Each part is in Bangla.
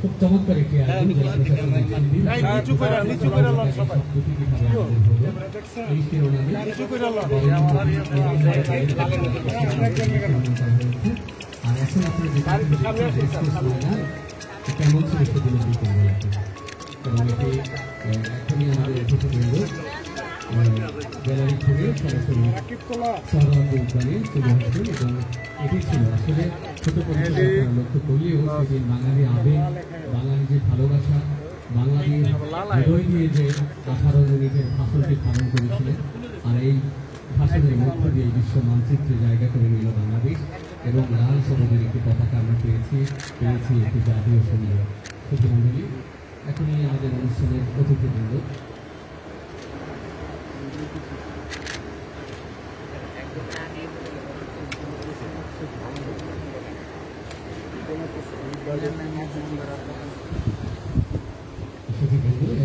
খুব চমৎকার একটি কেমন ছিল সেদিনের বিকেলবেলাতে এবং এটি এখনই আমাদের অতিথিবৃন্দ গ্যালারি থেকে সরাসরি সোহরাওয়ার্দী উদ্যানে চলে আসবেন এবং এটি ছিল আসলে ছোট পরিসরে লক্ষ্য করলেও সেদিন বাঙালি আবেগ, বাঙালি যে ভালোবাসা, বাঙালির হৃদয় দিয়ে যে 18 মিনিটের ভাষণটি পালন করেছিলেন। আর এই ভাষণের মধ্য দিয়ে বিশ্ব মানচিত্রে জায়গা করে নিল বাংলাদেশ এবং লাল সবুজের একটি পতাকা আমরা পেয়েছি একটি জাতীয় সঙ্গীত। সুধীমণ্ডলী, এখনই আমাদের অনুষ্ঠানের অতিথিবৃন্দ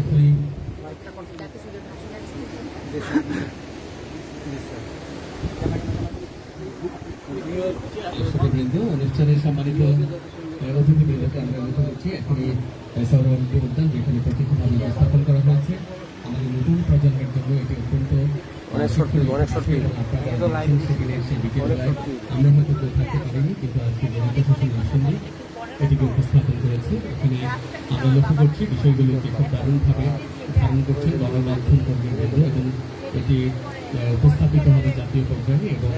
এখনই অনুষ্ঠানের সম্মানিত অতিথিবৃন্দকে আমরা লক্ষ্য করছি। এখনই সোহরাওয়ার্দী উদ্যান যেখানে প্রতীকীভাবে স্থাপন করা হয়েছে আমাদের নতুন প্রজন্মের জন্য এটি অত্যন্ত আমরা হয়তো কেউ থাকতে পারিনি, কিন্তু আজকে জেলা প্রশাসন আসলে এটিকে উপস্থাপন করেছে। এখানে আমরা লক্ষ্য করছি বিষয়গুলোকে খুব দারুণভাবে ধারণ করছেন গণমাধ্যম কর্মীবৃন্দ এবং এটি উপস্থাপিত হবে জাতীয় পর্যায়ে এবং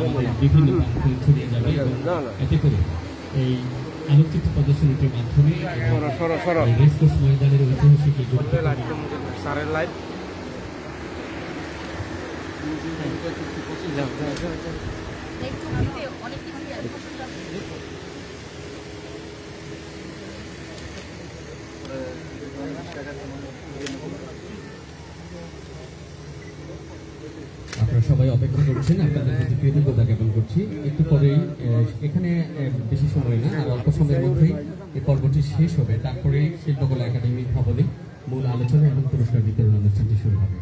আমাদের বিভিন্ন প্রান্তে ছড়িয়ে যাবে এবং এতে করে এই আলোকচিত্র প্রদর্শনীটির মাধ্যমে রেসকোর্স ময়দানের ঐতিহাসিক আপনারা সবাই অপেক্ষা করছেন, আপনাদের প্রতি কৃতজ্ঞতা জ্ঞাপন করছি। একটু পরেই এখানে বেশি সময় না, আর অল্প সময়ের মধ্যেই এই পর্বটি শেষ হবে। তারপরে শিল্পকলা একাডেমি ভবনে মূল আলোচনা এবং পুরস্কার বিতরণ অনুষ্ঠানটি শুরু হবে।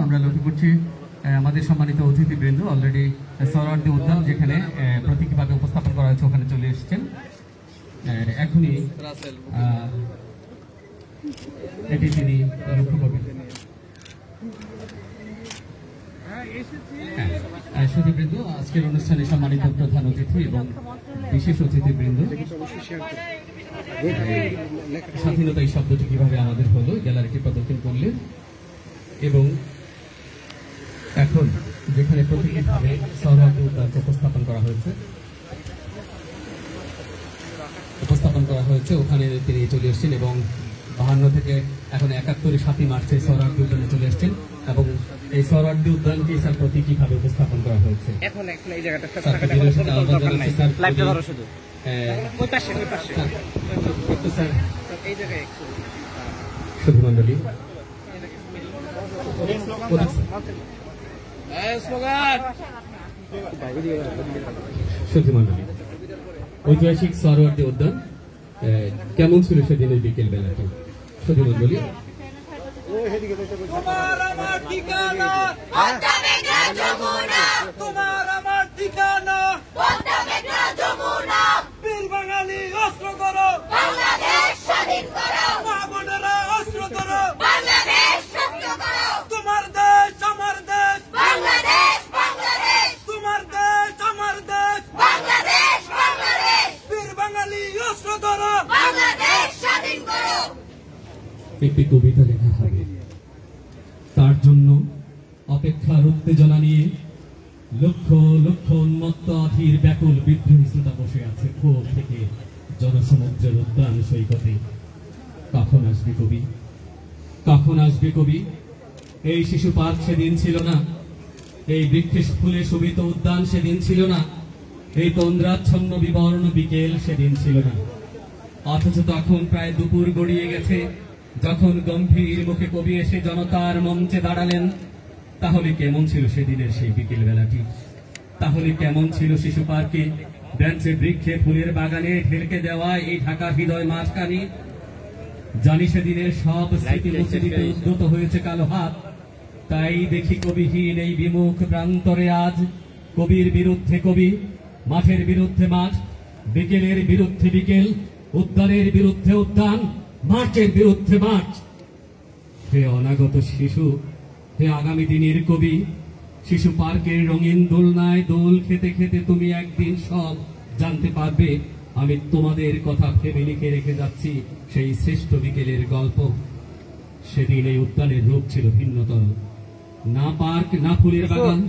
আমরা লক্ষ্য করছি আমাদের সম্মানিত অতিথিবৃন্দ অলরেডি সোহরাওয়ার্দী উদ্যান যেখানে প্রতীকীভাবে উপস্থাপন করা হয়েছে ওখানে চলে এসেছেন। এখনই এটি তিনি লক্ষ্য করবেন। সুধীবৃন্দ, আজকের অনুষ্ঠানে সম্মানিত প্রধান অতিথি এবং বিশেষ অতিথিবৃন্দ, স্বাধীনতা এই শব্দটি কিভাবে আমাদের হলো গ্যালারিটি প্রদর্শন করলেন এবং এখন যেখানে প্রতীকীভাবে সোহরাওয়ার্দী উদ্যান উপস্থাপন করা হয়েছে ওখানে তিনি চলে এসেছেন এবং 52 থেকে এখন 71 7ই মার্চে সোহরাওয়ার্দী উদ্যানে চলে এসেছেন এবং এই সোহরাওয়ার্দী উদ্যানটি স্যার প্রতীকীভাবে উপস্থাপন করা হয়েছে। এখন এই জায়গাটা সুধীমণ্ডলী, সুধীমণ্ডলী, ঐতিহাসিক সোহরাওয়ার্দী উদ্যান কেমন ছিল সেদিনের বিকেল বেলাটি? সুধীমণ্ডলী, তোমার আমার ঠিকানা বীর বাঙালি অস্ত্র করো, বাংলাদেশ স্বাধীন করো, মা বোনেরা অস্ত্র করো, বাংলাদেশ সত্য করো, তোমার দেশ আমার দেশ, বাংলাদেশ বাংলাদেশ, তোমার দেশ আমার দেশ, বাংলাদেশ বাংলাদেশ, বীর বাঙালি অস্ত্র করো, বাংলাদেশ স্বাধীন করো। একটি কবিতা লেখা হবে, তার জন্য অপেক্ষার উত্তেজনা নিয়ে লক্ষ লক্ষ উন্মত্ত আধির ব্যাকুল বিদ্রোহী শ্রোতা বসে আছে ভোর থেকে জনসমুদ্রের উদ্যান সৈকতে। কখন আসবে কবি, কখন আসবে কবি? এই শিশু পার্ক সেদিন ছিল না, এই বৃক্ষে ফুলে শোভিত উদ্যান সেদিন ছিল না, এই তন্দ্রাচ্ছন্ন বিবর্ণ বিকেল সেদিন ছিল না। অথচ তখন প্রায় দুপুর গড়িয়ে গেছে যখন গম্ভীর মুখে কবি এসে জনতার মঞ্চে দাঁড়ালেন। তাহলে কেমন ছিল সেদিনের সেই বিকেল বেলাটি? তাহলে কেমন ছিল শিশু পার্কে, বেঞ্চে, বৃক্ষে, ফুলের বাগানে ঢেলকে দেওয়া এই ঢাকার হৃদয় মাঝখানি? জানি সেদিনের সব স্মৃতি মুছে দিতে উদ্যত হয়েছে কালো হাত। তাই দেখি কবিহীন এই বিমুখ প্রান্তরে আজ কবির বিরুদ্ধে কবি, মাঠের বিরুদ্ধে মাঠ, বিকেলের বিরুদ্ধে বিকেল, উদ্যানের বিরুদ্ধে উদ্যান, মার্চের বিরুদ্ধে মার্চ। হে অনাগত শিশু, হে আগামী দিনের কবি, শিশু পার্কের রঙিন দোলনায় দোল খেতে খেতে তুমি একদিন সব জানতে পারবে। আমি তোমাদের কথা ভেবে লিখে রেখে যাচ্ছি সেই শ্রেষ্ঠ বিকেলের গল্প। সেদিন এই উদ্যানের রূপ ছিল ভিন্নতর। না পার্ক, না ফুলের বাগান,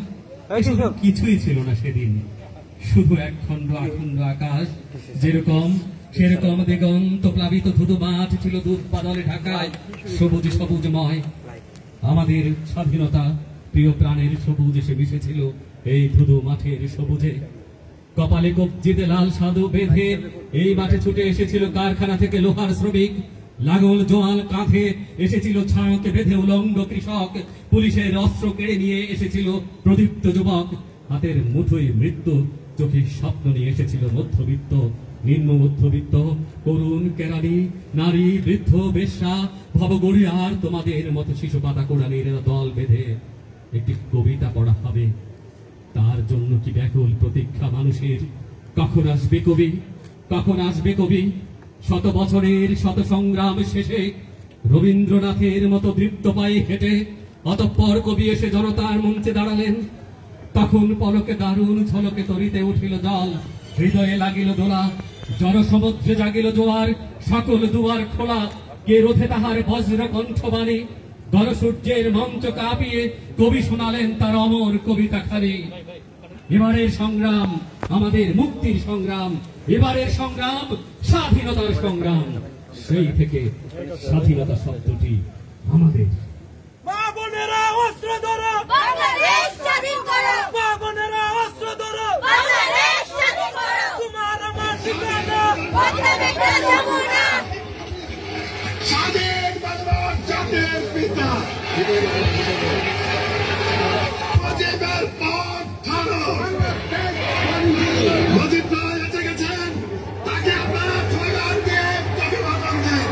কিছুই ছিল না সেদিন। শুধু একখণ্ড আখণ্ড আকাশ, যেরকম সেরকম দিগন্ত প্লাবিত ধুধু মাঠ ছিল দুধ বাদলে ঢাকায়, সবুজ সবুজময়। আমাদের স্বাধীনতা প্রিয় প্রাণের সবুজ এসে মিশেছিল এই ধুধু মাঠের সবুজে। কপালে কবজিতে লাল সাধু বেঁধে এই মাঠে ছুটে এসেছিল কারখানা থেকে লোহার শ্রমিক, লাগল জোয়াল কাঁধে এসেছিল ছায়াকে বেঁধে উলঙ্গ কৃষক, পুলিশের অস্ত্র কেড়ে নিয়ে এসেছিল প্রদীপ্ত যুবক, হাতের মুঠোয় মৃত্যু, চোখে স্বপ্ন নিয়ে এসেছিল মধ্যবিত্ত, নিম্ন মধ্যবিত্ত, করুণ কেরানি, নারী, বৃদ্ধ, বেশ্যা, ভবগড়িয়ার তোমাদের মতো শিশু পাতা কোড়ানির দল বেঁধে একটি কবিতা পড়া হবে। তার জন্য কি ব্যাকুল প্রতীক্ষা মানুষের? কখন আসবে কবি, কখন আসবে কবি? শত বছরের শত সংগ্রাম শেষে রবীন্দ্রনাথের মতো দৃপ্ত পায়ে হেঁটে অতঃপর কবি এসে জনতার মঞ্চে দাঁড়ালেন। তখন পলকে দারুণ ঝলকে তরিতে উঠিল জল, হৃদয়ে লাগিল দোলা, জনসমুদ্রে জাগিল জোয়ার, সকল দুয়ার খোলা, কে রোধে তাহার বজ্র কণ্ঠবাণী? গণসূর্যের মঞ্চ কাঁপিয়ে কবি শোনালেন তার অমর কবিতা খানি। এবারের সংগ্রাম আমাদের মুক্তির সংগ্রাম, এবারের সংগ্রাম স্বাধীনতার সংগ্রাম। সেই থেকে স্বাধীনতা শব্দটি আমাদের। মা বোনেরা অস্ত্র ধরো, বাংলাদেশ স্বাধীন করো। মা বোনেরা অস্ত্র ধরো, বাংলাদেশ স্বাধীন করো। তোমার আমার ঠিকানা বদলাবে না, যাবো না। স্বাধীন বাংলার জাতির পিতা মুজিবের পথ ধরো। মুজিব ভাই এসে গেছেন, তাকে আমরা স্লোগান দিয়ে অভিবাদন দিই।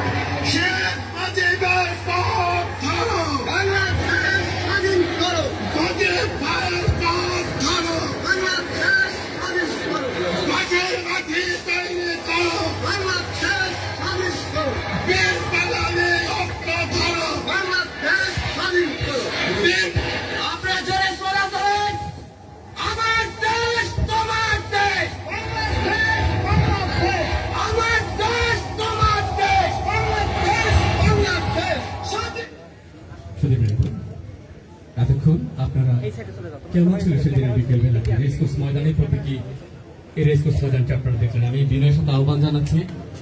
শেখ মুজিবের পথ ধরো, বাংলাদেশ স্বাধীন করো। মুজিব ভাইয়ের পথ ধরো, বাংলাদেশ স্বাধীন করো। মাঠের মাটি তৈরি করো, বাংলাদেশ স্বাধীন করো। বীর বাঙালি অস্ত্র ধরো, বাংলাদেশ স্বাধীন করো। আপনারা জোরে সোলা করেন, আমার দেশ তোমার দেশ, আমার দেশ তোমার দেশ, বাংলাদেশ স্বাধীন। এতক্ষণ আপনারা কেমন ছিল সেদিনের বিকেল বেলাতে রেসকোর্স ময়দানে? প্রতীকী এই রেসকোর্স ময়দানটি আপনারা দেখলেন। আমি বিনয়ের সাথে আহ্বান জানাচ্ছি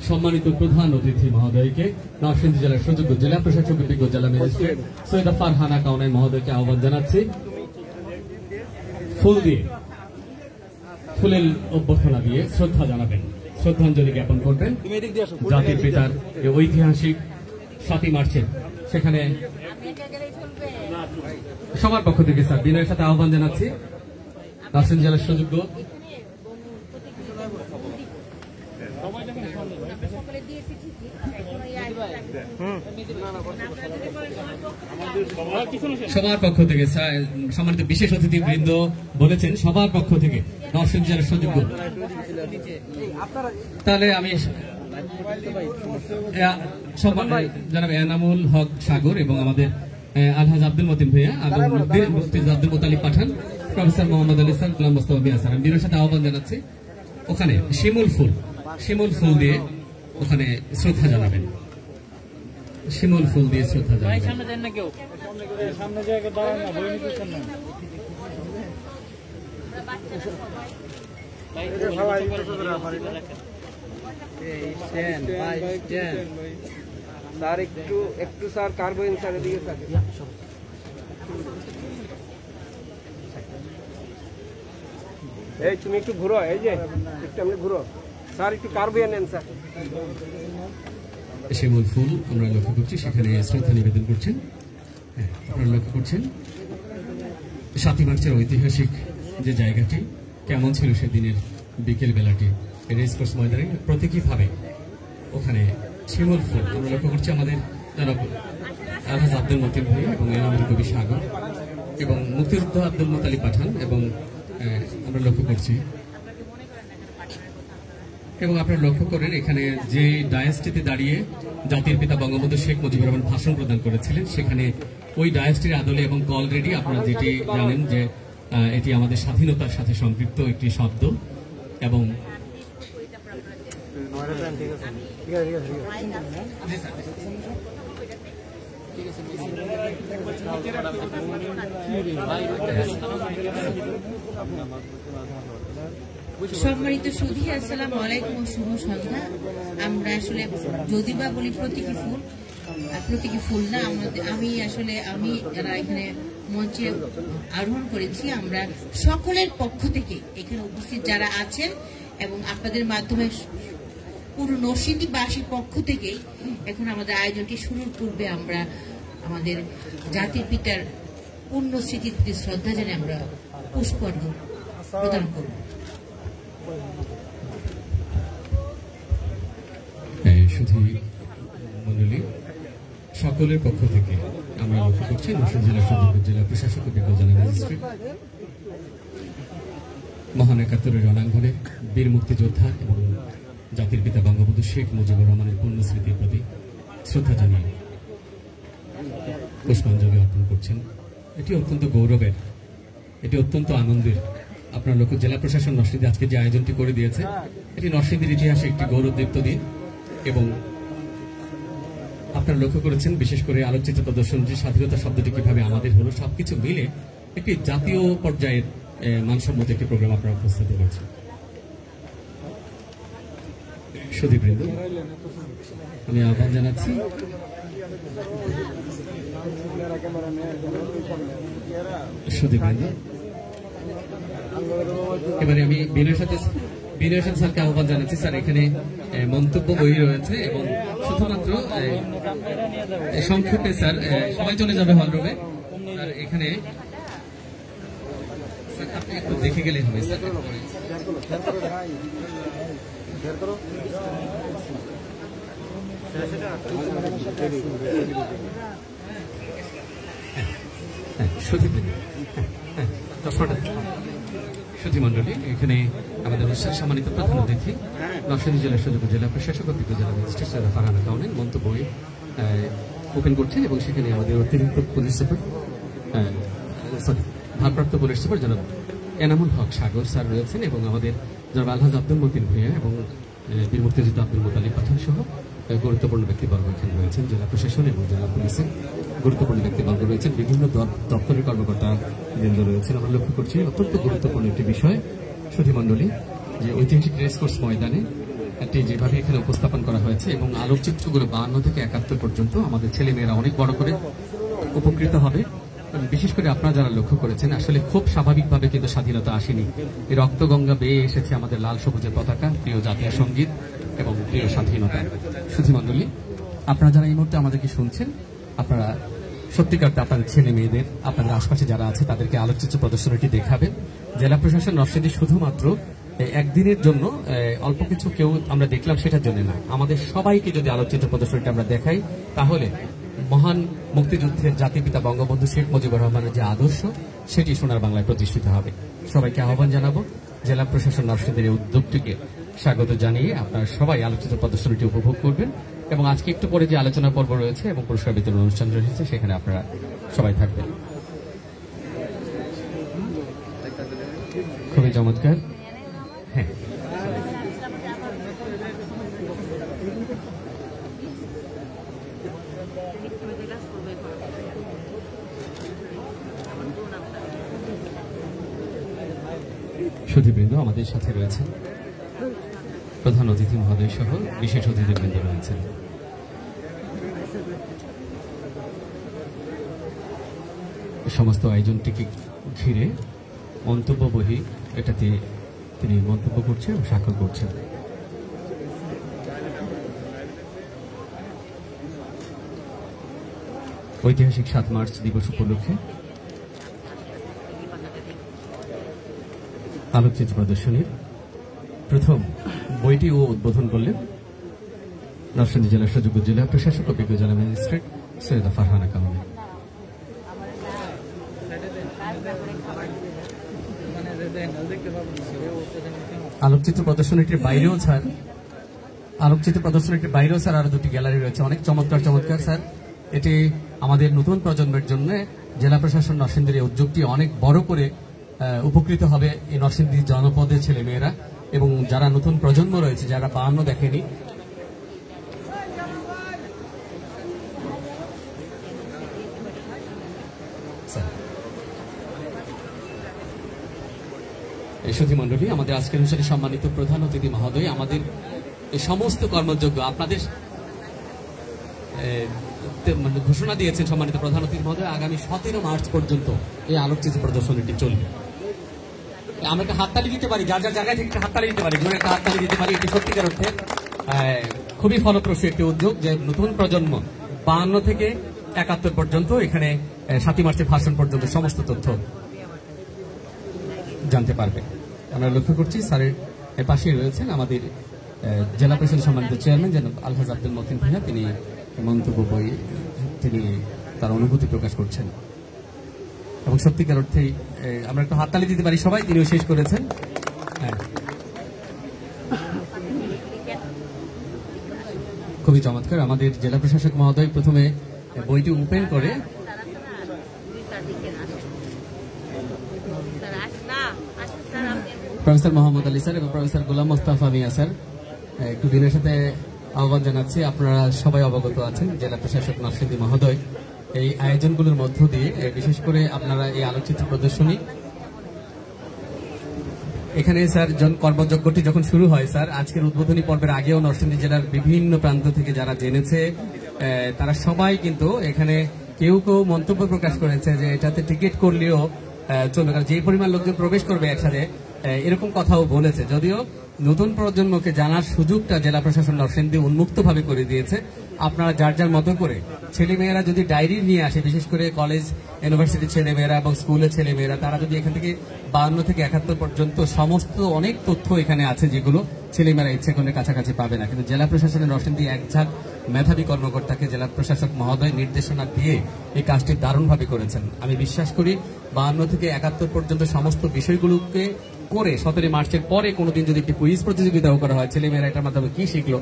সম্মানিত প্রধান অতিথি মহোদয়কে, নরসিংদী জেলার সুযোগ্য জেলা প্রশাসক অভিজ্ঞ জেলা ম্যাজিস্ট্রেট সৈয়দা ফারহানা কাওনাই মহোদয়কে আহ্বান জানাচ্ছি ফুল দিয়ে, ফুলের অভ্যর্থনা দিয়ে শ্রদ্ধা জানাবেন, শ্রদ্ধাঞ্জলি জ্ঞাপন করবেন জাতির পিতার এই ঐতিহাসিক 7ই মার্চে। সেখানে সবার পক্ষ থেকে স্যার বিনয়ের সাথে আহ্বান জানাচ্ছি নরসিংদী জেলার সুযোগ্য সবার পক্ষ থেকে সম্মানিত বিশেষ অতিথি বৃন্দ বলেছেন সবার পক্ষ থেকে নরসিংদী জেলার সুযোগ্য। তাহলে আমি জানাব এনামুল হক সাগর এবং আমাদের আলহাজ আব্দুল মতিন ভাইয়া, আব্দুল মোতালিব পাঠান, প্রফেসর মোহাম্মদ আলী স্যার, গোলাম মোস্তফা মিয়া স্যার। আমি বিনয়ের সাথে আহ্বান জানাচ্ছি ওখানে শিমুল ফুল দিয়ে ওখানে শ্রদ্ধা জানাবেন। শিমুল ফুল দিয়ে শ্রদ্ধা জানাবেন। সামনে যান না কেউ, সামনে জায়গা দাঁড়ান না, বই নিতেছেন না। স্যার একটু স্যার কার্বন স্যার এদিকে স্যার এই তুমি একটু ঘুরো, এই যে একটু আপনি ঘুরো স্যার, একটু কার্বন নেন স্যার। শিমুল ফুল আমরা লক্ষ্য করছি, সেখানে শ্রদ্ধা নিবেদন করছেন। আপনারা লক্ষ্য করছেন 7ই মার্চের ঐতিহাসিক যে জায়গাটি কেমন ছিল সেদিনের বিকেল বেলাটি রেসকোর্স ময়দানে প্রতীকীভাবে ওখানে শিমুল ফুল আমরা লক্ষ্য করছি। আমাদের জনাব আলহাজ আব্দুল মতিন ভাই এবং এনামুল কবি সাগর এবং মুক্তিযোদ্ধা আব্দুল মোতালি পাঠান এবং আমরা লক্ষ্য করছি। এবং আপনারা লক্ষ্য করেন এখানে যে ডায়াসটিতে দাঁড়িয়ে জাতির পিতা বঙ্গবন্ধু শেখ মুজিবুর রহমান ভাষণ প্রদান করেছিলেন, সেখানে ওই ডায়াসটির আদলে এবং অলরেডি আপনারা যেটি জানেন যে এটি আমাদের স্বাধীনতার সাথে সম্পৃক্ত একটি শব্দ এবং সম্মানিত সুধী, আসসালামু আলাইকুম ও শুভ সন্ধ্যা। আমরা আসলে যদি বা বলি প্রতীকী ফুল না, আমি যারা এখানে মঞ্চে আরোহণ করেছি, আমরা সকলের পক্ষ থেকে এখানে উপস্থিত যারা আছেন এবং আপনাদের মাধ্যমে পুরো নরসিংদীবাসীর পক্ষ থেকে এখন আমাদের আয়োজনটি শুরুর পূর্বে আমরা আমাদের জাতির পিতার পূর্ণ স্মৃতির প্রতি শ্রদ্ধা জানিয়ে আমরা পুষ্পার্ঘ্য প্রদান করব। শুধু মন্ডলী সকলের পক্ষ থেকে আমরা লক্ষ্য করছি নরসিংদী জেলা সদর জেলা প্রশাসক ও বিজ্ঞ জেলা ম্যাজিস্ট্রেট মহান ৭১-এর রণাঙ্গনে বীর মুক্তিযোদ্ধা এবং জাতির পিতা বঙ্গবন্ধু শেখ মুজিবুর রহমানের পূর্ণ স্মৃতির প্রতি শ্রদ্ধা জানিয়ে পুষ্পাঞ্জলি অর্পণ করছেন। এটি অত্যন্ত গৌরবের, এটি অত্যন্ত আনন্দের। আপনার লক্ষ্য জেলা প্রশাসন নরসিংদী আজকে যে আয়োজনটি করে দিয়েছে, এটি নরসিংদীর ইতিহাসে একটি গৌরবদীপ্ত দিন এবং আপনারা লক্ষ্য করেছেন বিশেষ করে আলোচিত প্রদর্শন যে স্বাধীনতা শব্দটি কিভাবে আমাদের হলো, সবকিছু মিলে একটি জাতীয় পর্যায়ের মানসম্মত একটি প্রোগ্রাম আপনারা উপস্থাপিত করেছেন। সুধীবৃন্দ, আমি আহ্বান জানাচ্ছি সুধীবৃন্দ, এবারে আমি বিনয় স্যারকে আহ্বান জানাচ্ছি। স্যার, এখানে মন্তব্য বই রয়েছে এবং শুধুমাত্র সংক্ষেপে স্যার সবাই চলে যাবে হলরুমে। স্যার এখানে আপনি একটু দেখে গেলে হবে স্যার। সুধীমণ্ডলী, এখানে আমাদের অনুষ্ঠান সম্মানিত প্রধান অতিথি নরসিংদী জেলার সুযোগ্য জেলা প্রশাসক ও বিজ্ঞ জেলা ম্যাজিস্ট্রেট সৈয়দা ফারহানা কাউনের মন্তব্য ওপেন করছেন এবং সেখানে আমাদের অতিরিক্ত পুলিশ সুপার ভারপ্রাপ্ত পুলিশ সুপার জনাব এনামুল হক সাগর স্যার রয়েছেন এবং আমাদের জনাব আলহাজ আব্দুল মতিন ভূঁইয়া এবং বীর মুক্তিযোদ্ধা আব্দুল মোতালিব পাঠান সহ গুরুত্বপূর্ণ ব্যক্তিবর্গ এখানে রয়েছেন। জেলা প্রশাসন এবং জেলা পুলিশের গুরুত্বপূর্ণ ব্যক্তিবর্গ রয়েছেন, বিভিন্ন দপ্তরের কর্মকর্তা বৃন্দ রয়েছেন। আমরা লক্ষ্য করছি অত্যন্ত গুরুত্বপূর্ণ একটি বিষয় সুধীমণ্ডলী, যে ঐতিহাসিক রেসকোর্স ময়দানে একটি যেভাবে এখানে উপস্থাপন করা হয়েছে এবং আলোকচিত্রগুলো 52 থেকে 71 পর্যন্ত আমাদের ছেলেমেয়েরা অনেক বড় করে উপকৃত হবে। বিশেষ করে আপনারা যারা লক্ষ্য করেছেন, আসলে খুব স্বাভাবিকভাবে কিন্তু স্বাধীনতা আসেনি, এই রক্তগঙ্গা বেয়ে এসেছে আমাদের লাল সবুজের পতাকা, প্রিয় জাতীয় সঙ্গীত এবং প্রিয় স্বাধীনতা। সুধীমণ্ডলী, আপনারা যারা এই মুহূর্তে আমাদেরকে শুনছেন, আপনারা সত্যিকার আপনাদের ছেলে মেয়েদের, আপনাদের আশপাশে যারা আছে তাদেরকে আলোকচিত্র প্রদর্শনীটি দেখাবেন। জেলা প্রশাসন নরসিংদী শুধুমাত্র একদিনের জন্য অল্প কিছু কেউ আমরা দেখলাম সেটার জন্য না, আমাদের সবাইকে যদি আলোকচিত্র প্রদর্শনীটা আমরা দেখাই, তাহলে মহান মুক্তিযুদ্ধের জাতির পিতা বঙ্গবন্ধু শেখ মুজিবুর রহমানের যে আদর্শ সেটি সোনার বাংলায় প্রতিষ্ঠিত হবে। সবাইকে আহ্বান জানাবো জেলা প্রশাসন নরসিংদীর এই উদ্যোগটিকে স্বাগত জানিয়ে আপনারা সবাই আলোচিত প্রদর্শনীটি উপভোগ করবেন এবং আজকে একটু পরে যে আলোচনা পর্ব রয়েছে এবং পুরস্কার বিতরণ অনুষ্ঠান রয়েছে সেখানে আপনারা সবাই থাকবেন। খুবই চমৎকার। হ্যাঁ, সুধীবৃন্দ আমাদের সাথে রয়েছেন, প্রধান অতিথি মহোদয় সহ বিশেষ অতিথিবৃন্দ রয়েছেন। সমস্ত আয়োজনটিকে ঘিরে মন্তব্য বহি এটাতে তিনি মন্তব্য করছেন এবং স্বাক্ষর করছেন। ঐতিহাসিক 7 মার্চ দিবস উপলক্ষে আলোকচিত্র প্রদর্শনীর প্রথম বইটি ও উদ্বোধন করলেন নরসিংদী জেলার সুযোগ্য জেলা প্রশাসক ও বিজ্ঞ জেলা ম্যাজিস্ট্রেট সৈয়দা ফারহানা কামাল। আলোকচিত্র প্রদর্শনীটির বাইরেও স্যার আরো দুটি গ্যালারি রয়েছে, অনেক চমৎকার স্যার। এটি আমাদের নতুন প্রজন্মের জন্য জেলা প্রশাসন নরসিংদীর এই উদ্যোগটি অনেক বড় করে উপকৃত হবে এই নরসিংদী জনপদের ছেলে মেয়েরা এবং যারা নতুন প্রজন্ম রয়েছে, যারা 52 দেখেনি। এই সুধীমণ্ডলী, আমাদের আজকের অনুষ্ঠানে সম্মানিত প্রধান অতিথি মহোদয়, আমাদের এই সমস্ত কর্মযোগ্য আপনাদের ঘোষণা দিয়েছেন সম্মানিত প্রধান অতিথি মহোদয়, আগামী 17 মার্চ পর্যন্ত এই আলোকচিত্র প্রদর্শনীটি চলবে। আমরা একটা হাততালি দিতে পারি, যার যার জায়গায় থেকে একটা হাততালি দিতে পারি, জোরে একটা হাততালি দিতে পারি। এটি সত্যিকার অর্থে খুবই ফলপ্রসূ একটি উদ্যোগ, যে নতুন প্রজন্ম 52 থেকে 71 পর্যন্ত এখানে 7 মার্চের ভাষণ পর্যন্ত সমস্ত তথ্য জানতে পারবে। আমরা লক্ষ্য করছি স্যারের পাশেই রয়েছেন আমাদের জেলা পরিষদ সম্মানিত চেয়ারম্যান জনাব আলহাজ আব্দুল মতিন ভাইয়া, তিনি মন্তব্য বই তিনি তার অনুভূতি প্রকাশ করছেন এবং সত্যিকার অর্থেই আমরা একটু হাততালি দিতে পারি সবাই, তিনিও শেষ করেছেন। খুবই চমৎকার। আমাদের জেলা প্রশাসক মহোদয় প্রথমে বইটি ওপেন করে প্রফেসর মোহাম্মদ আলী স্যার এবং প্রফেসর গোলাম মোস্তফা মিয়া স্যার একটু দিনের সাথে আহ্বান জানাচ্ছি। আপনারা সবাই অবগত আছেন, জেলা প্রশাসক নরসিংদী মহোদয় এই আয়োজনগুলোর মধ্য দিয়ে বিশেষ করে আপনারা এই আলোকচিত্র প্রদর্শনী এখানে স্যার কর্মযজ্ঞটি যখন শুরু হয় স্যার, আজকের উদ্বোধনী পর্বের আগেও নরসিংদী জেলার বিভিন্ন প্রান্ত থেকে যারা জেনেছে তারা সবাই কিন্তু এখানে কেউ মন্তব্য প্রকাশ করেছে যে এটাতে টিকিট করলেও চলবে, কারণ যে পরিমাণ লোকজন প্রবেশ করবে একসাথে, এরকম কথাও বলেছে। যদিও নতুন প্রজন্মকে জানার সুযোগটা জেলা প্রশাসন নরসিংদী উন্মুক্তভাবে করে দিয়েছে। আপনারা যার যার মতো করে ছেলেমেয়েরা যদি ডায়েরি নিয়ে আসে, বিশেষ করে কলেজ ইউনিভার্সিটির ছেলেমেয়েরা এবং স্কুলের ছেলেমেয়েরা, তারা যদি এখান থেকে 52 থেকে 71 পর্যন্ত সমস্ত অনেক তথ্য এখানে আছে যেগুলো ছেলেমেয়েরা ইচ্ছে করলে কাছাকাছি পাবে না, কিন্তু জেলা প্রশাসনের নরসিংদী একঝাঁক মেধাবী কর্মকর্তাকে জেলা প্রশাসক মহোদয় নির্দেশনা দিয়ে এই কাজটি দারুণভাবে করেছেন। আমি বিশ্বাস করি 52 থেকে 71 পর্যন্ত সমস্ত বিষয়গুলোকে করে 17 মার্চের পরে কোনোদিন যদি একটি কুইজ প্রতিযোগিতাও করা হয়, ছেলেমেয়েরা এটার মাধ্যমে কি শিখলো,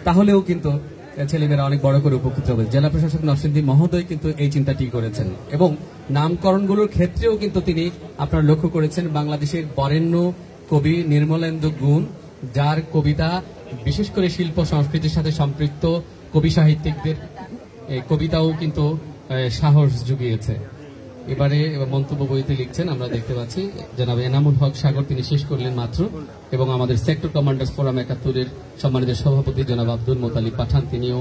তাহলেও কিন্তু ছেলেমেয়েরা অনেক বড় করে উপকৃত হবে। জেলা প্রশাসক নরসিংদী মহোদয় কিন্তু এই চিন্তাটি করেছেন এবং নামকরণগুলোর ক্ষেত্রেও কিন্তু তিনি আপনারা লক্ষ্য করেছেন বাংলাদেশের বরেণ্য কবি নির্মলেন্দু গুণ, যার কবিতা বিশেষ করে শিল্প সংস্কৃতির সাথে সম্পৃক্ত কবি সাহিত্যিকদের কবিতাও কিন্তু সাহস জুগিয়েছে। এবারে মন্তব্য বইতে লিখছেন আমরা দেখতে পাচ্ছি জনাব এনামুল হক সাগর, তিনি শেষ করলেন মাত্র, এবং আমাদের সেক্টর কমান্ডার্স ফোরাম 71-এর সম্মানিত সভাপতি জনাব আব্দুল মোতালিব পাঠান, তিনিও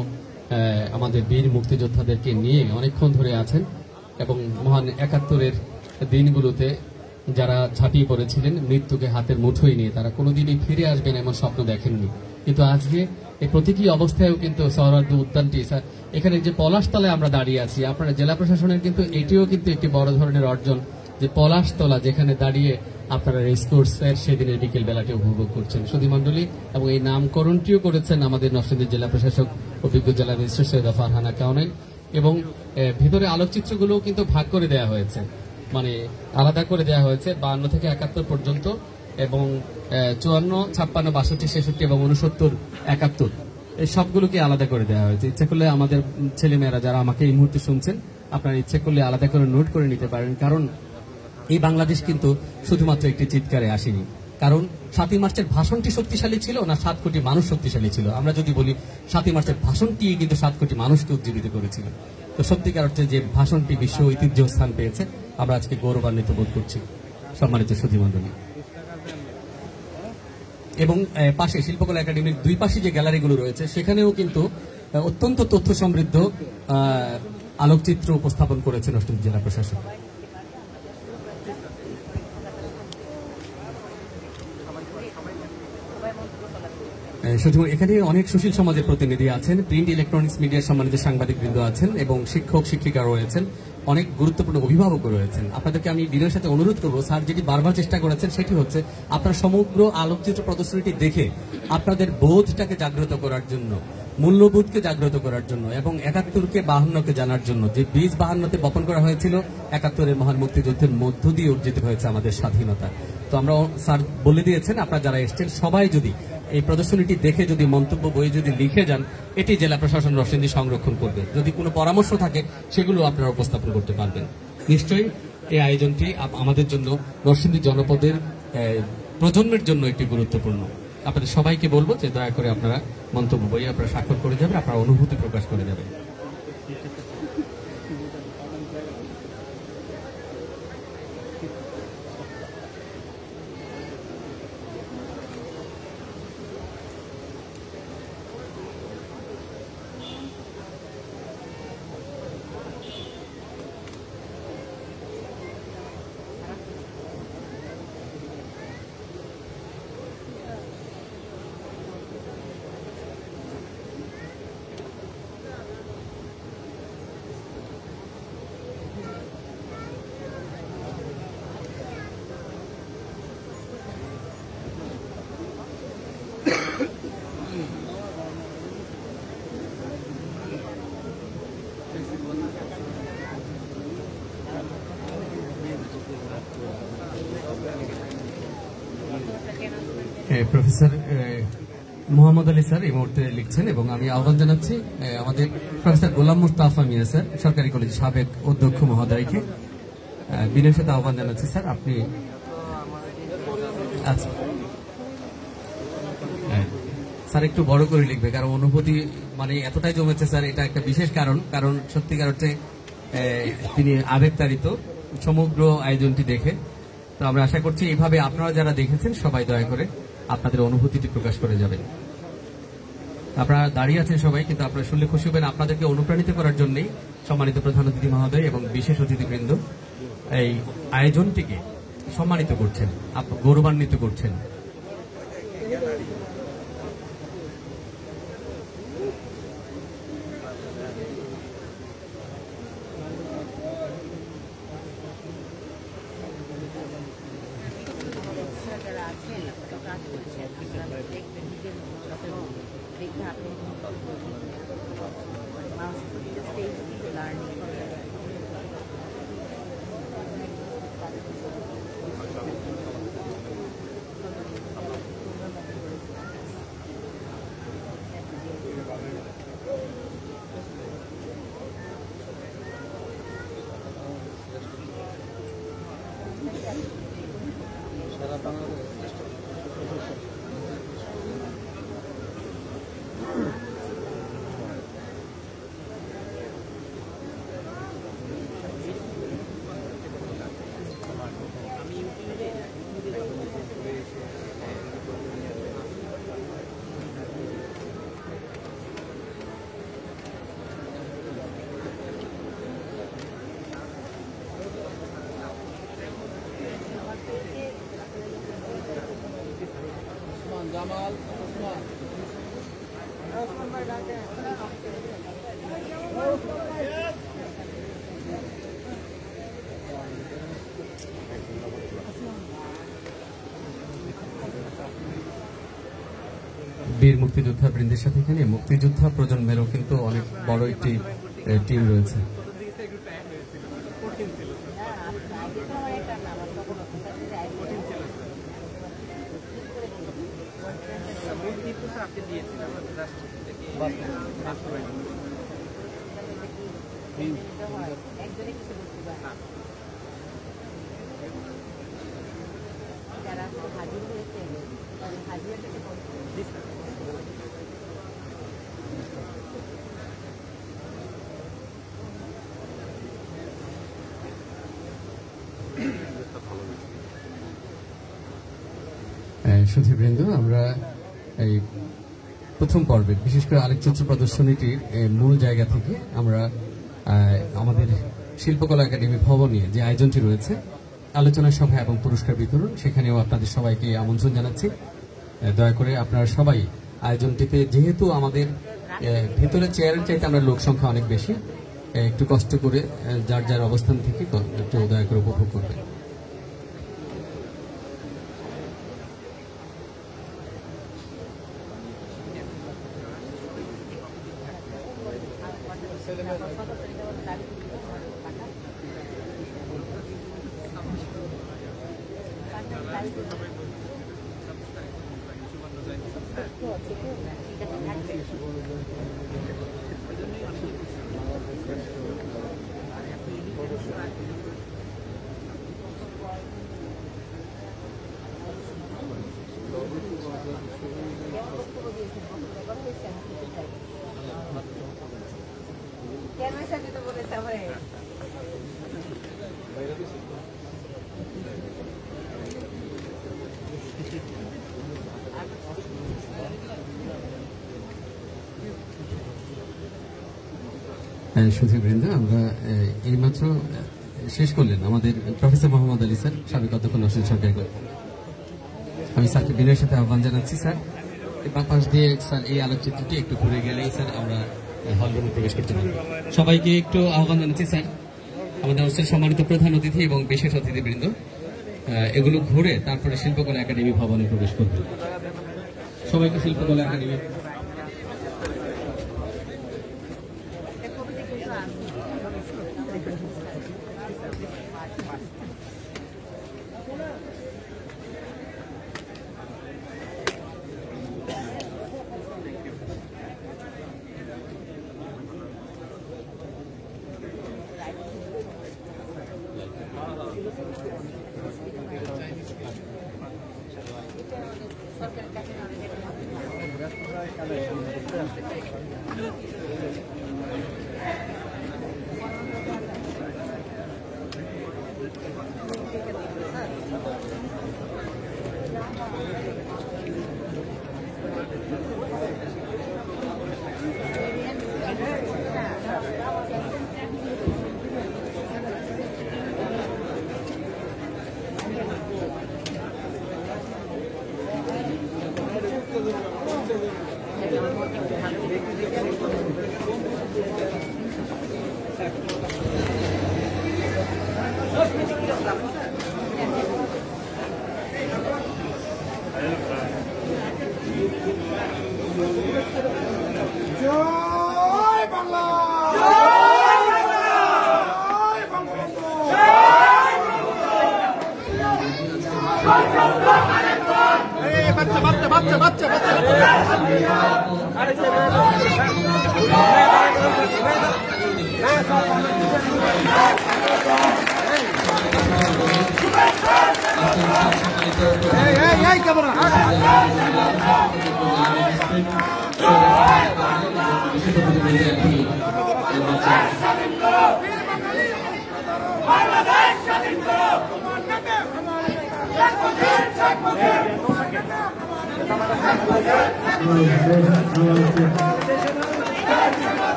আমাদের বীর মুক্তিযোদ্ধাদেরকে নিয়ে অনেকক্ষণ ধরে আছেন এবং মহান 71-এর দিনগুলোতে যারা ঝাঁপিয়ে পড়েছিলেন মৃত্যুকে হাতের মুঠোয় নিয়ে, তারা কোনোদিনই ফিরে আসবেন এমন স্বপ্ন দেখেননি, কিন্তু আজকে এই প্রতীকী অবস্থায়ও কিন্তু সৌহার্দ্য উদ্যানটি স্যার, এখানে যে পলাশতলায় আমরা দাঁড়িয়ে আছি, আপনারা জেলা প্রশাসনের কিন্তু এটিও কিন্তু একটি বড় ধরনের অর্জন, যে পলাশতলা যেখানে দাঁড়িয়ে আপনারা রেসকোর্সের সেদিনের বিকেল বেলাটি উপভোগ করছেন সুধীমণ্ডলী, এবং এই নামকরণটিও করেছেন আমাদের নরসিংদী জেলা প্রশাসক অভিজ্ঞ জেলা ম্যাজিস্ট্রেট সৈয়দা ফারহানা কামাল, এবং ভিতরে আলোকচিত্রগুলোও কিন্তু ভাগ করে দেওয়া হয়েছে, মানে আলাদা করে দেওয়া হয়েছে 52 থেকে 71 পর্যন্ত, এবং 54, 56, 62, 66 এবং 69, 71 এই সবগুলোকে আলাদা করে দেওয়া হয়েছে। ইচ্ছে করলে আমাদের ছেলেমেয়েরা যারা আমাকে এই মুহূর্তে শুনছেন, আপনারা ইচ্ছে করলে আলাদা করে নোট করে নিতে পারেন, কারণ এই বাংলাদেশ কিন্তু শুধুমাত্র একটি চিৎকারে আসেনি, কারণ 7 মার্চের ভাষণটি শক্তিশালী ছিল না 7 কোটি মানুষ শক্তিশালী ছিল। আমরা যদি বলি 7 মার্চের ভাষণটি কিন্তু 7 কোটি মানুষকে উজ্জীবিত করেছিল, তো সত্যিকার অর্থে যে ভাষণটি বিশ্ব ঐতিহ্য স্থান পেয়েছে, আমরা আজকে গৌরবান্বিত বোধ করছি। সম্মানিত সুধীমণ্ডলী। এবং পাশে শিল্পকলা একাডেমির দুই পাশে যে গ্যালারিগুলো রয়েছে সেখানেও কিন্তু অত্যন্ত তথ্য সমৃদ্ধ আলোকচিত্র উপস্থাপন করেছে নরসিংদী জেলা প্রশাসন। এখানে অনেক সুশীল সমাজের প্রতিনিধি আছেন, প্রিন্ট ইলেকট্রনিক্স মিডিয়ার সম্মানিত সাংবাদিক বৃন্দ আছেন এবং শিক্ষক শিক্ষিকা রয়েছেন, অনেক গুরুত্বপূর্ণ অভিভাবকও রয়েছেন। আপনাদেরকে আমি বিনয়ের সাথে অনুরোধ করবো, স্যার যেটি বারবার চেষ্টা করেছেন সেটি হচ্ছে আপনার সমগ্র আলোকচিত্র প্রদর্শনীটি দেখে আপনাদের বোধটাকে জাগ্রত করার জন্য, মূল্যবোধকে জাগ্রত করার জন্য এবং ৭১কে ৫২কে জানার জন্য, যে বীজ ৫২তে বপন করা হয়েছিল ৭১-এর মহান মুক্তিযুদ্ধের মধ্য দিয়ে অর্জিত হয়েছে আমাদের স্বাধীনতা। তো আমরা স্যার বলে দিয়েছেন আপনারা যারা এসছেন সবাই যদি এই প্রদর্শনীটি দেখে যদি মন্তব্য বই যদি লিখে যান, এটি জেলা প্রশাসন নরসিংদী সংরক্ষণ করবে। যদি কোনো পরামর্শ থাকে সেগুলো আপনারা উপস্থাপন করতে পারবেন। নিশ্চয়ই এই আয়োজনটি আমাদের জন্য নরসিংদী জনপদের প্রজন্মের জন্য একটি গুরুত্বপূর্ণ। আপনাদের সবাইকে বলবো যে দয়া করে আপনারা মন্তব্য বই আপনারা স্বাক্ষর করে যাবেন, আপনারা অনুভূতি প্রকাশ করে যাবেন। প্রফেসর মোহাম্মদ আলী স্যার এই মুহূর্তে লিখছেন এবং আমি আহ্বান জানাচ্ছি আমাদের প্রফেসর গোলাম মুস্তাফা মিয়া স্যার, সরকারি কলেজ সাবেক অধ্যক্ষ মহোদয়কে বিনয়ের সাথে আহ্বান জানাচ্ছি। স্যার আপনি আচ্ছা স্যার একটু বড় করে লিখবে, কারণ অনুভূতি মানে এতটাই জমেছে স্যার, এটা একটা বিশেষ কারণ সত্যিকার হচ্ছে তিনি আবেগতাড়িত সমগ্র আয়োজনটি দেখে। তো আমরা আশা করছি এইভাবে আপনারা যারা দেখেছেন সবাই দয়া করে আপনাদের অনুভূতিটি প্রকাশ করে যাবেন। আপনারা দাঁড়িয়ে আছেন সবাই, কিন্তু আপনারা শুনলে খুশি হবেন। আপনাদেরকে অনুপ্রাণিত করার জন্যই সম্মানিত প্রধান অতিথি মহোদয় এবং বিশেষ অতিথিবৃন্দ এই আয়োজনটিকে সম্মানিত করছেন, গৌরবান্বিত করছেন। জামাল ওসমান বীর মুক্তিযোদ্ধা বৃন্দের সাথে এখানে মুক্তিযোদ্ধা প্রজন্মেরও কিন্তু অনেক বড় একটি টিম রয়েছে। সুধীবৃন্দ, আমরা এই প্রথম পর্বে বিশেষ করে আলোকচিত্র প্রদর্শনীটির মূল জায়গা থেকে আমরা আমাদের শিল্পকলা একাডেমি ভবনে যে আয়োজনটি রয়েছে আলোচনা সভা এবং পুরস্কার বিতরণ, সেখানেও আপনাদের সবাইকে আমন্ত্রণ জানাচ্ছি। দয়া করে আপনারা সবাই আয়োজনটিতে, যেহেতু আমাদের ভেতরে চেয়ারের চাইতে আমরা লোক সংখ্যা অনেক বেশি, একটু কষ্ট করে যার যার অবস্থান থেকে একটু দয়া করে উপভোগ করবেন। সুধীবৃন্দ, আমরা এইমাত্র শেষ করলেন আমাদের প্রফেসর মোহাম্মদ আলী স্যার, সাবেক অধ্যক্ষ নরসিংদী সরকারি কলেজ। আমি স্যারকে বিনয়ের সাথে আহ্বান জানাচ্ছি। স্যার, বাম পাশ দিয়ে স্যার এই আলোকচিত্রটি একটু ঘুরে গেলেই স্যার আমরা হলরুমে প্রবেশ করতে পারি। সবাইকে একটু আহ্বান জানাচ্ছি স্যার, আমাদের অনুষ্ঠানের সম্মানিত প্রধান অতিথি এবং বিশেষ অতিথিবৃন্দ এগুলো ঘুরে তারপরে শিল্পকলা একাডেমি ভবনে প্রবেশ করবে। সবাইকে শিল্পকলা একাডেমি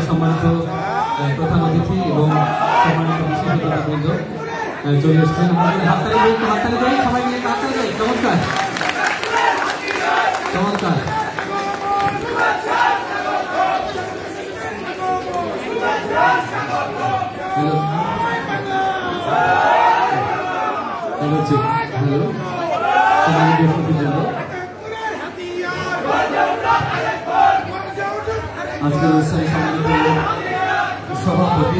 সম্মানিত প্রধান অতিথি এবং সম্মানিত বিশেষ অতিথিবৃন্দ চলে এসেছেন। হাততালি দেই সবাই মিলে, হাততালি দেই। চমৎকার চমৎকার। হ্যালো সম্মানিত অতিথিবৃন্দ, আজকের অনুষ্ঠানে সম্মানিত সভাপতি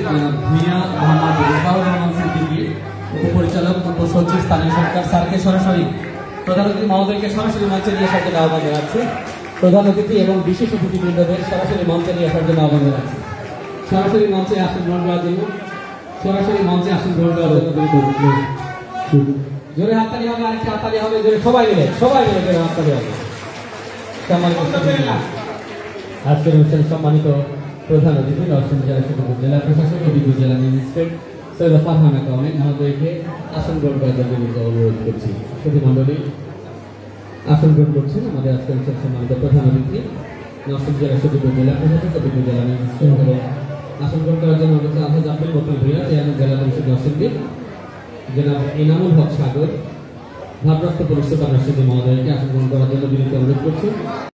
ভূঁইয়া মোহাম্মদ রেজাউর রহমান সিদ্দিকী, উপপরিচালক উপসচিব স্থানীয় সরকার স্যারকে সরাসরি প্রধান অতিথি মহোদয়কে সরাসরি মঞ্চে নিয়ে সাথে আহ্বান জানাচ্ছি। প্রধান অতিথি এবং বিশেষ অতিথিবৃন্দদের সরাসরি মঞ্চে নিয়ে আসার জন্য আহ্বান জানাচ্ছি। সরাসরি মঞ্চে আসন গ্রহণ করার জন্য জোরে হাততালি হবে, আরেকটা হাততালি হবে, জোরে সবাই মিলে জোরে হাততালি হবে। সম্মানিত আজকের অনুষ্ঠানে সম্মানিত প্রধান অতিথি নরসিংদী জেলা সদর জেলা প্রশাসক ও বিদ্যুৎ জেলা ম্যাজিস্ট্রেট সৈয়দা ফারহানা কাউনিন আমাদেরকে আসন গ্রহণ করার জন্য অনুরোধ করছি। সুধী মণ্ডলী, আসন গ্রহণ করছেন আমাদের আজকের অনুষ্ঠানে সম্মানিত প্রধান অতিথি নরসিংদী জেলা সদর জেলা প্রশাসক ও বিদ্যুৎ জেলা ম্যাজিস্ট্রেট এবং আসন গ্রহণ করার জন্য আমাদের আলহাজ আব্দুল মতিন ভূঁইয়া চেয়ারম্যান জেলা পরিষদ নরসিংদী, জনাব ইনামুল হক সাগর, ভারপ্রাপ্ত পরিষদ নরসিংদী মহোদয়কে আসন গ্রহণ করার জন্য বিনীত অনুরোধ করছি।